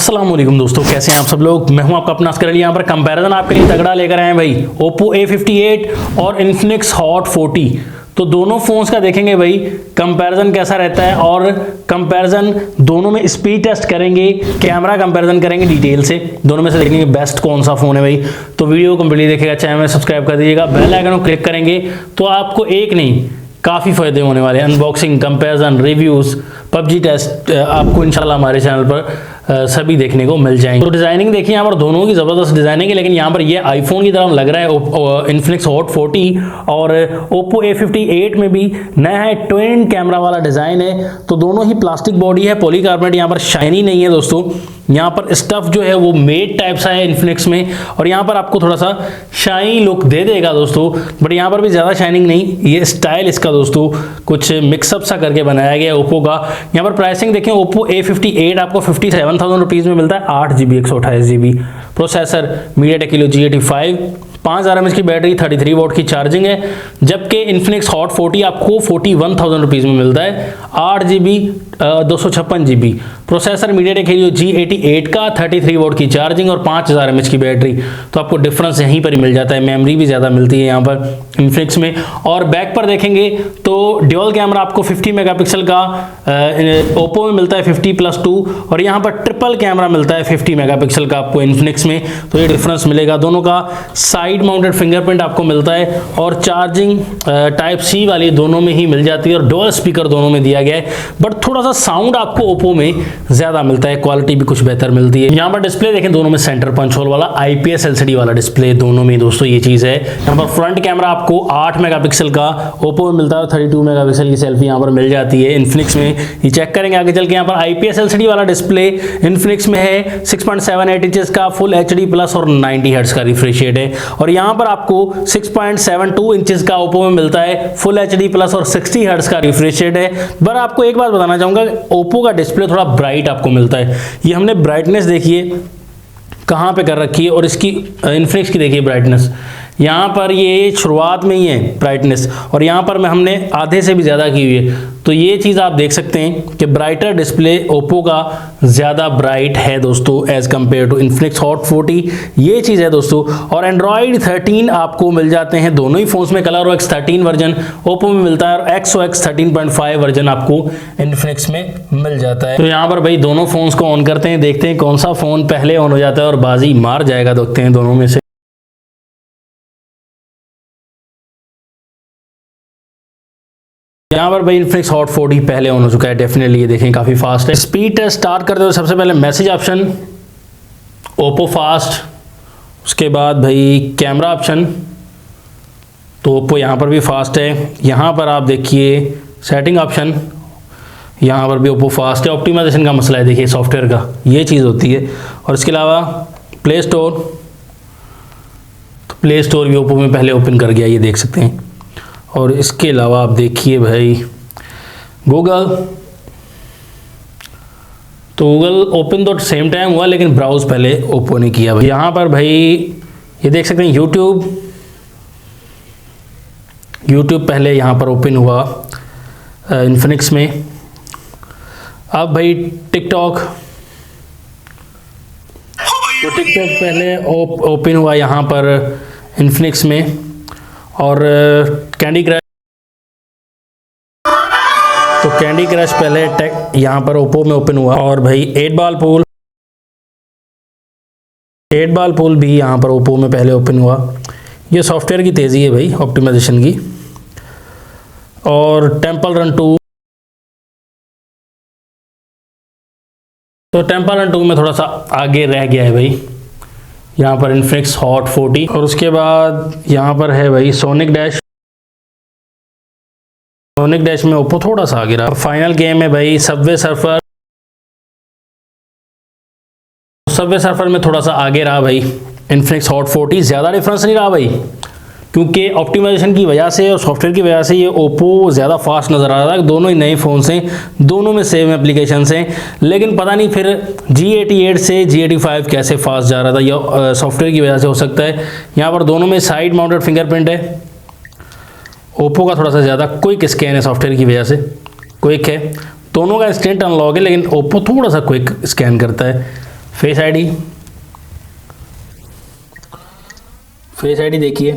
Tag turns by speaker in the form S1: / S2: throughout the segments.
S1: अस्सलाम वालेकुम दोस्तों, कैसे हैं आप सब लोग। मैं हूं आपका अपना अस्कर। यहाँ पर कंपैरिजन आपके लिए तगड़ा लेकर आए हैं भाई, Oppo A58 और Infinix Hot 40। तो दोनों फोन्स का देखेंगे भाई कंपैरिजन कैसा रहता है, और कंपैरिजन दोनों में स्पीड टेस्ट करेंगे, कैमरा कंपैरिजन करेंगे डिटेल से, दोनों में से देखेंगे बेस्ट कौन सा फोन है भाई। तो वीडियो कंप्लीटली देखिएगा, चैनल में सब्सक्राइब कर दीजिएगा, बेल आइकन को क्लिक करेंगे तो आपको एक नहीं काफ़ी फ़ायदे होने वाले हैं। Unboxing, comparison, reviews, PUBG test आपको इंशाल्लाह हमारे चैनल पर सभी देखने को मिल जाएंगे। तो डिज़ाइनिंग देखिए, यहाँ पर दोनों की ज़बरदस्त डिज़ाइनिंग है, लेकिन यहाँ पर ये आईफोन की तरह लग रहा है Infinix Hot 40, और Oppo A58 में भी नया है, ट्विन कैमरा वाला डिज़ाइन है। तो दोनों ही प्लास्टिक बॉडी है, पॉलीकार्बोनेट, यहाँ पर शाइनी नहीं है दोस्तों। यहाँ पर स्टफ जो है वो मेड टाइप सा है Infinix में, और यहाँ पर आपको थोड़ा सा शाइनी लुक दे देगा दोस्तों, बट यहाँ पर भी ज़्यादा शाइनिंग नहीं। ये स्टाइल इसका दोस्तों कुछ मिक्सअप सा करके बनाया गया है Oppo का। यहाँ पर प्राइसिंग देखें, Oppo A58 आपको 57,000 रुपीज़ में मिलता है, 8GB 128GB processor, MediaTek Helio G85, 5000 mAh की बैटरी, 33 वोल्ट की चार्जिंग है। जबकि Infinix Hot 40 आपको 41,000 रुपीज़ में मिलता है, 8GB 256GB processor, MediaTek Helio G88 का, 33 वोल्ट की चार्जिंग और 5000 mAh की बैटरी। तो आपको डिफरेंस यहीं पर ही मिल जाता है, मेमोरी भी ज़्यादा मिलती है यहाँ पर Infinix में। और बैक पर देखेंगे तो ड्यूअल कैमरा आपको 50 मेगापिक्सल का Oppo में मिलता है 50+2, और यहाँ पर ट्रिपल कैमरा मिलता है 50 मेगापिक्सल का आपको Infinix में। तो ये डिफरेंस मिलेगा। दोनों का साइड माउंटेड फिंगरप्रिंट आपको मिलता है, और चार्जिंग टाइप सी वाली दोनों में ही मिल जाती है, और डुअल स्पीकर दोनों में दिया गया है। बट थोड़ा सा साउंड आपको Oppo में ज़्यादा मिलता है, क्वालिटी भी कुछ बेहतर मिलती है। यहाँ पर डिस्प्ले देखें, दोनों में सेंटर पंच होल वाला IPS LCD वाला डिस्प्ले दोनों में दोस्तों, ये चीज़ है। यहाँ पर फ्रंट कैमरा आपको 8 मेगापिक्सल का Oppo में मिलता है, 32 मेगापिक्सल की सेल्फी यहाँ पर मिल जाती है Infinix में। ये चेक करेंगे आगे चल के। यहाँ पर IPS LCD वाला डिस्प्ले Infinix में है, 6.78 इंचेस का फुल HD प्लस और 90 हर्ट्ज का रिफ्रेश रेट है। और यहाँ पर आपको 6.72 इंचेस का Oppo में मिलता है, फुल HD प्लस और 60 हर्ट्ज का रिफ्रेश रेट है। पर आपको एक बात बताना चाहूँगा, Oppo का डिस्प्ले थोड़ा ब्राइट आपको मिलता है। ये हमने ब्राइटनेस देखिए कहाँ पे कर रखी है, और इसकी Infinix की देखिए ब्राइटनेस, यहाँ पर ये शुरुआत में ही है ब्राइटनेस, और यहाँ पर हमने आधे से भी ज़्यादा की हुई है। तो ये चीज़ आप देख सकते हैं कि ब्राइटर डिस्प्ले Oppo का ज़्यादा ब्राइट है दोस्तों as compare to Infinix Hot 40। ये चीज़ है दोस्तों। और Android 13 आपको मिल जाते हैं दोनों ही फोन्स में। ColorOS 13 वर्जन Oppo में मिलता है, और XOS 13.5 वर्जन आपको Infinix में मिल जाता है। तो यहाँ पर भाई दोनों फोन्स को ऑन करते हैं, देखते हैं कौन सा फ़ोन पहले ऑन हो जाता है और बाजी मार जाएगा। देखते हैं दोनों में से। यहाँ पर भाई Infinix Hot 40 पहले ऑन हो चुका है डेफिनेटली, ये देखें काफ़ी फास्ट है। स्पीड टेस्ट स्टार्ट करते हुए सबसे पहले मैसेज ऑप्शन, Oppo फास्ट, उसके बाद भाई कैमरा ऑप्शन, तो Oppo यहाँ पर भी फास्ट है। यहाँ पर आप देखिए सेटिंग ऑप्शन, यहाँ पर भी Oppo फास्ट है। ऑप्टिमाइजेशन का मसला है, देखिए सॉफ्टवेयर का ये चीज़ होती है। और इसके अलावा प्ले स्टोर, तो प्ले स्टोर भी Oppo में पहले ओपन कर गया, ये देख सकते हैं। और इसके अलावा आप देखिए भाई गूगल, तो गूगल ओपन तो सेम टाइम हुआ, लेकिन ब्राउज पहले Oppo ने किया भाई। यहाँ पर भाई ये देख सकते हैं यूट्यूब पहले यहाँ पर ओपन हुआ Infinix में। अब भाई टिकटॉक, तो टिकटॉक पहले ओपन हुआ यहाँ पर Infinix में। और कैंडी क्रश, तो कैंडी क्रश पहले यहाँ पर Oppo में ओपन हुआ। और भाई 8 बॉल पूल भी यहाँ पर Oppo में पहले ओपन हुआ। ये सॉफ्टवेयर की तेज़ी है भाई, ऑप्टिमाइजेशन की। और टेम्पल रन 2, तो टेम्पल रन 2 में थोड़ा सा आगे रह गया है भाई यहाँ पर Infinix Hot 40। और उसके बाद यहाँ पर है भाई सोनिक डैश में Oppo थोड़ा सा आगे रहा। फाइनल गेम है भाई सबवे सर्फर में थोड़ा सा आगे रहा भाई Infinix Hot 40। ज़्यादा डिफरेंस नहीं रहा भाई, क्योंकि ऑप्टिमाइजेशन की वजह से और सॉफ्टवेयर की वजह से ये Oppo ज़्यादा फास्ट नज़र आ रहा है। दोनों ही नए फ़ोन्स हैं, दोनों में सेम एप्लीकेशंस हैं, लेकिन पता नहीं फिर G88 से G85 कैसे फास्ट जा रहा था, या सॉफ्टवेयर की वजह से हो सकता है। यहाँ पर दोनों में साइड माउंटेड फिंगरप्रिंट है। Oppo का थोड़ा सा ज़्यादा क्विक स्कैन है, सॉफ्टवेयर की वजह से क्विक है। दोनों का इंस्टेंट अनलॉक है, लेकिन Oppo थोड़ा सा क्विक स्कैन करता है। फेस आईडी, फेस आईडी देखिए,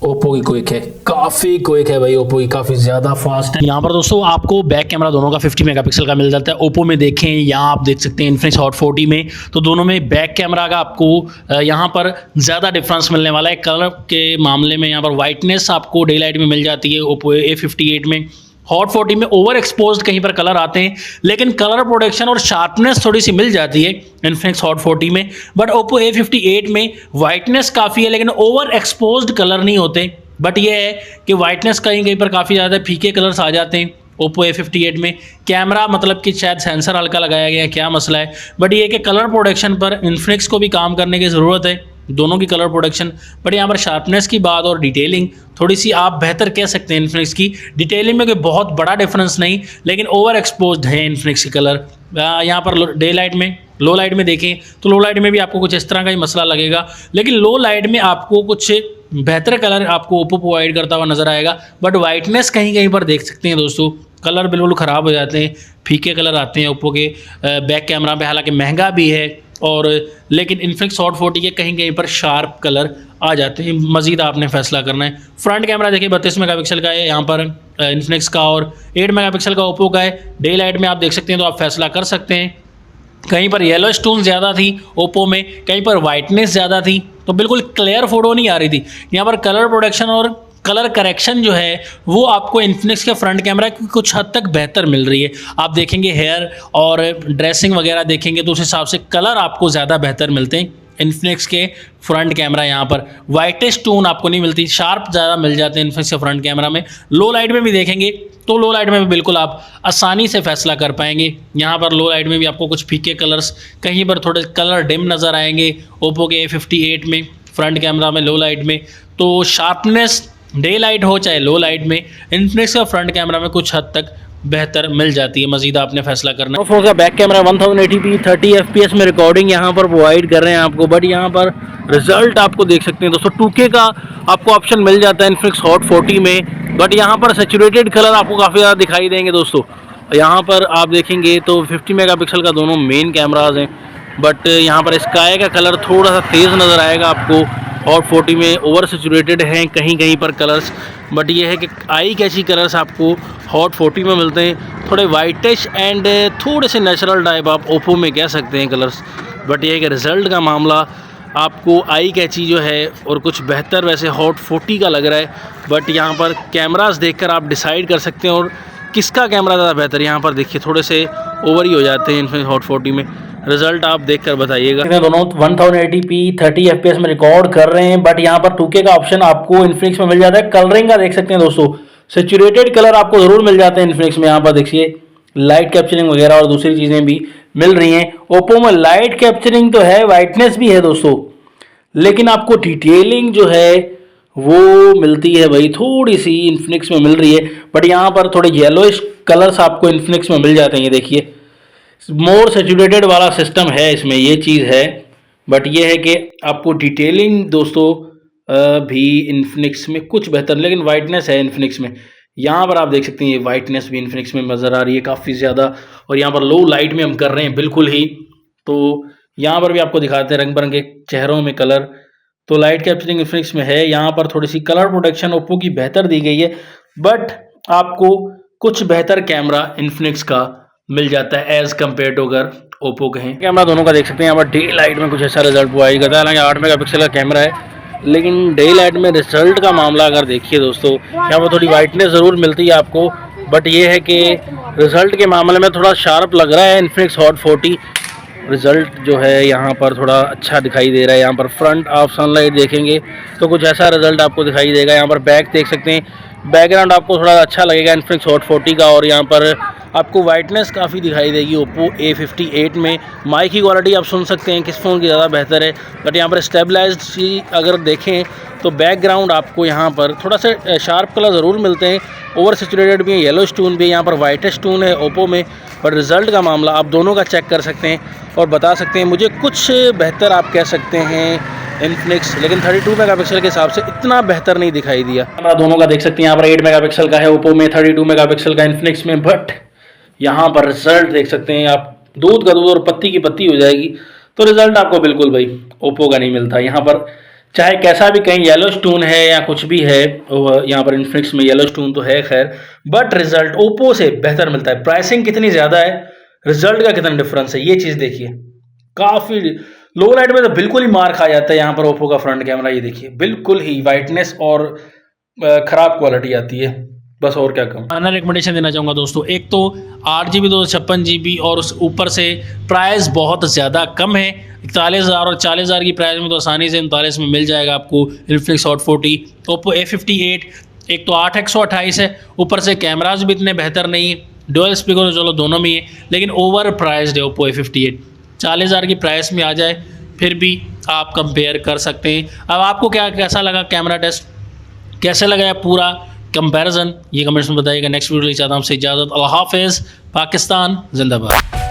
S1: ओप्पो की क्विक है, काफ़ी क्विक है भाई, ओप्पो की काफ़ी ज़्यादा फास्ट है। यहाँ पर दोस्तों आपको बैक कैमरा दोनों का 50 मेगापिक्सल का मिल जाता है। ओप्पो में देखें, यहाँ आप देख सकते हैं इन्फिनिक्स हॉट 40 में, तो दोनों में बैक कैमरा का आपको यहाँ पर ज़्यादा डिफरेंस मिलने वाला है। कलर के मामले में यहाँ पर वाइटनेस आपको डे लाइट में मिल जाती है ओप्पो A58 में। हॉट 40 में ओवर एक्सपोज्ड कहीं पर कलर आते हैं, लेकिन कलर प्रोडक्शन और शार्पनेस थोड़ी सी मिल जाती है इन्फिनिक्स हॉट 40 में। बट ओप्पो A58 में वाइटनेस काफ़ी है, लेकिन ओवर एक्सपोज्ड कलर नहीं होते। बट ये है कि वाइटनेस कहीं कहीं पर काफ़ी ज़्यादा फीके कलर्स आ जाते हैं ओप्पो A58 में। कैमरा मतलब कि शायद सेंसर हल्का लगाया गया है, क्या मसला है, बट ये है कि कलर प्रोडक्शन पर इन्फिनिक्स को भी काम करने की ज़रूरत है, दोनों की कलर प्रोडक्शन। बट यहाँ पर शार्पनेस की बात और डिटेलिंग थोड़ी सी आप बेहतर कह सकते हैं इन्फिनिक्स की। डिटेलिंग में कोई बहुत बड़ा डिफरेंस नहीं, लेकिन ओवर एक्सपोज्ड है इन्फिनिक्स के कलर। यहाँ पर डे लाइट में, लो लाइट में देखें तो लो लाइट में भी आपको कुछ इस तरह का ही मसला लगेगा, लेकिन लो लाइट में आपको कुछ बेहतर कलर आपको ओप्पो प्रोवाइड करता हुआ नज़र आएगा। बट वाइटनेस कहीं कहीं पर देख सकते हैं दोस्तों, कलर बिल्कुल ख़राब हो जाते हैं, फीके कलर आते हैं ओप्पो के बैक कैमरा पे। हालांकि महंगा भी है और लेकिन इन्फिनिक्स हॉट 40 के कहीं कहीं पर शार्प कलर आ जाते हैं। मज़ीद आपने फैसला करना है। फ्रंट कैमरा देखिए 32 मेगापिक्सल का है यहाँ पर इन्फिनिक्स का, और 8 मेगापिक्सल का ओप्पो का है। डे लाइट में आप देख सकते हैं तो आप फैसला कर सकते हैं। कहीं पर येलो स्टोन ज़्यादा थी ओप्पो में, कहीं पर वाइटनेस ज़्यादा थी, तो बिल्कुल क्लियर फोटो नहीं आ रही थी। यहाँ पर कलर प्रोडक्शन और कलर करेक्शन जो है वो आपको इन्फिनिक्स के फ्रंट कैमरा की कुछ हद तक बेहतर मिल रही है। आप देखेंगे हेयर और ड्रेसिंग वगैरह देखेंगे तो उस हिसाब से कलर आपको ज़्यादा बेहतर मिलते हैं इन्फिनिक्स के फ्रंट कैमरा। यहाँ पर वाइटेस्ट टोन आपको नहीं मिलती, शार्प ज़्यादा मिल जाते हैं इन्फिनिक्स के फ्रंट कैमरा में। लो लाइट में भी देखेंगे तो लो लाइट में भी बिल्कुल आप आसानी से फैसला कर पाएंगे। यहाँ पर लो लाइट में भी आपको कुछ फीके कलर्स, कहीं पर थोड़े कलर डिम नज़र आएंगे ओप्पो के A58 में फ्रंट कैमरा में लो लाइट में। तो शार्पनेस डे लाइट हो चाहे लो लाइट में, इन्फिनिक्स का फ्रंट कैमरा में कुछ हद तक बेहतर मिल जाती है। मजीद आपने फैसला करना है। फोन का बैक कैमरा 1080p 30 fps में रिकॉर्डिंग यहाँ पर प्रोवाइड कर रहे हैं आपको, बट यहाँ पर रिजल्ट आपको देख सकते हैं दोस्तों 2K का आपको ऑप्शन मिल जाता है इन्फिनिक्स हॉट 40 में। बट यहाँ पर सैचुरेटेड कलर आपको काफ़ी ज़्यादा दिखाई देंगे दोस्तों। यहाँ पर आप देखेंगे तो 50 मेगापिक्सल का दोनों मेन कैमराज हैं, बट यहाँ पर स्काई का कलर थोड़ा सा तेज़ नज़र आएगा आपको। हॉट 40 में ओवर सैचुरेटेड हैं कहीं कहीं पर कलर्स, बट ये है कि आई कैची कलर्स आपको हॉट 40 में मिलते हैं, थोड़े वाइटिश एंड थोड़े से नेचुरल टाइप आप ओप्पो में कह सकते हैं कलर्स। बट ये है कि रिज़ल्ट का मामला आपको आई कैची जो है और कुछ बेहतर वैसे हॉट 40 का लग रहा है। बट यहाँ पर कैमरास देखकर आप डिसाइड कर सकते हैं और किसका कैमरा ज़्यादा बेहतर है। यहाँ पर देखिए थोड़े से ओवर ही हो जाते हैं इनफिनिक्स हॉट 40 में। रिजल्ट आप देखकर बताइएगा। दोनों 1080p 30 fps में रिकॉर्ड कर रहे हैं, बट यहाँ पर 2K का ऑप्शन आपको इन्फिनिक्स में मिल जाता है। कलरिंग का देख सकते हैं दोस्तों, सैचुरेटेड कलर आपको ज़रूर मिल जाते हैं इन्फिनिक्स में। यहाँ पर देखिए लाइट कैप्चरिंग वगैरह और दूसरी चीज़ें भी मिल रही हैं। ओप्पो में लाइट कैप्चरिंग तो है, वाइटनेस भी है दोस्तों, लेकिन आपको डिटेलिंग जो है वो मिलती है भाई थोड़ी सी इन्फिनिक्स में मिल रही है। बट यहाँ पर थोड़े येलोइश कलर्स आपको इन्फिनिक्स में मिल जाते हैं। ये देखिए मोर सैचुरेटेड वाला सिस्टम है इसमें, ये चीज़ है। बट ये है कि आपको डिटेलिंग दोस्तों भी इन्फिनिक्स में कुछ बेहतर, लेकिन वाइटनेस है इन्फिनिक्स में। यहाँ पर आप देख सकते हैं ये वाइटनेस भी इन्फिनिक्स में नज़र आ रही है काफ़ी ज़्यादा। और यहाँ पर लो लाइट में हम कर रहे हैं बिल्कुल ही, तो यहाँ पर भी आपको दिखाते हैं रंग बिरंगे चेहरों में कलर। तो लाइट कैप्चरिंग इन्फिनिक्स में है। यहाँ पर थोड़ी सी कलर प्रोडक्शन ओप्पो की बेहतर दी गई है, बट आपको कुछ बेहतर कैमरा इन्फिनिक्स का मिल जाता है एज़ कम्पेयर टू अगर ओप्पो के हैं। कैमरा दोनों का देख सकते हैं। यहाँ पर डे लाइट में कुछ ऐसा रिजल्ट प्रोवाइड करता है। हालांकि 8 मेगापिक्सल का कैमरा है, लेकिन डे लाइट में रिजल्ट का मामला अगर देखिए दोस्तों, यहाँ पर थोड़ी वाइटनेस ज़रूर मिलती है आपको, बट ये है कि रिजल्ट के मामले में थोड़ा शार्प लग रहा है इन्फिनिक्स हॉट 40। रिज़ल्ट जो है यहाँ पर थोड़ा अच्छा दिखाई दे रहा है। यहाँ पर फ्रंट आप सनलाइट देखेंगे तो कुछ ऐसा रिजल्ट आपको दिखाई देगा। यहाँ पर बैक देख सकते हैं, बैकग्राउंड आपको थोड़ा अच्छा लगेगा इन्फिनिक्स हॉट 40 का। और यहाँ पर आपको वाइटनेस काफ़ी दिखाई देगी ओप्पो A58 में। माइक की क्वालिटी आप सुन सकते हैं किस फ़ोन की ज़्यादा बेहतर है, बट यहाँ पर स्टेबलाइज्ड अगर देखें तो बैकग्राउंड आपको यहाँ पर थोड़ा सा शार्प कलर ज़रूर मिलते हैं, ओवर सैचुरेटेड भी है, येलो स्टोन भी है, यहाँ पर वाइटेस्ट स्टोन है ओप्पो में। पर रिज़ल्ट का मामला आप दोनों का चेक कर सकते हैं और बता सकते हैं। मुझे कुछ बेहतर आप कह सकते हैं इन्फिनिक्स, लेकिन 32 मेगापिक्सल के हिसाब से इतना बेहतर नहीं दिखाई दिया। कैमरा दोनों का देख सकते हैं। यहाँ पर 8 मेगापिक्सल का है ओप्पो में, 32 मेगापिक्सल का इन्फिनिक्स में। बट यहाँ पर रिजल्ट देख सकते हैं आप, दूध का दूध और पत्ती की पत्ती हो जाएगी। तो रिजल्ट आपको बिल्कुल भाई ओप्पो का नहीं मिलता। यहाँ पर चाहे कैसा भी कहीं येलो स्टोन है या कुछ भी है, यहाँ पर इन्फिनिक्स में येलो स्टोन तो है खैर, बट रिजल्ट ओप्पो से बेहतर मिलता है। प्राइसिंग कितनी ज़्यादा है, रिजल्ट का कितना डिफरेंस है, ये चीज़ देखिए। काफ़ी लो लाइट में तो बिल्कुल ही मार खा जाता है यहाँ पर ओप्पो का फ्रंट कैमरा। ये देखिए बिल्कुल ही वाइटनेस और ख़राब क्वालिटी आती है, बस और क्या कहूँ। मैं रिकमेंडेशन देना चाहूँगा दोस्तों, एक तो 8GB 256GB और उस ऊपर से प्राइस बहुत ज़्यादा कम है। 41,000 और 40,000 की प्राइस में तो आसानी से 39 में मिल जाएगा आपको इन्फिनिक्स हॉट 40 ओप्पो A58। एक तो 8x128 है, ऊपर से कैमराज भी इतने बेहतर नहीं, डुअल स्पीकर तो चलो दोनों में ही है, लेकिन ओवर प्राइस्ड है ओप्पो A58। 40,000 की प्राइस में आ जाए फिर भी आप कंपेयर कर सकते हैं। अब आपको कैसा लगा कैमरा टेस्ट, कैसे लगा है पूरा कंपैरिजन, ये कमेंट्स में बताइएगा। नेक्स्ट वीडियो ले चाहता हूँ आपसे इजाज़त। अल्लाह हाफिज़, पाकिस्तान जिंदाबाद।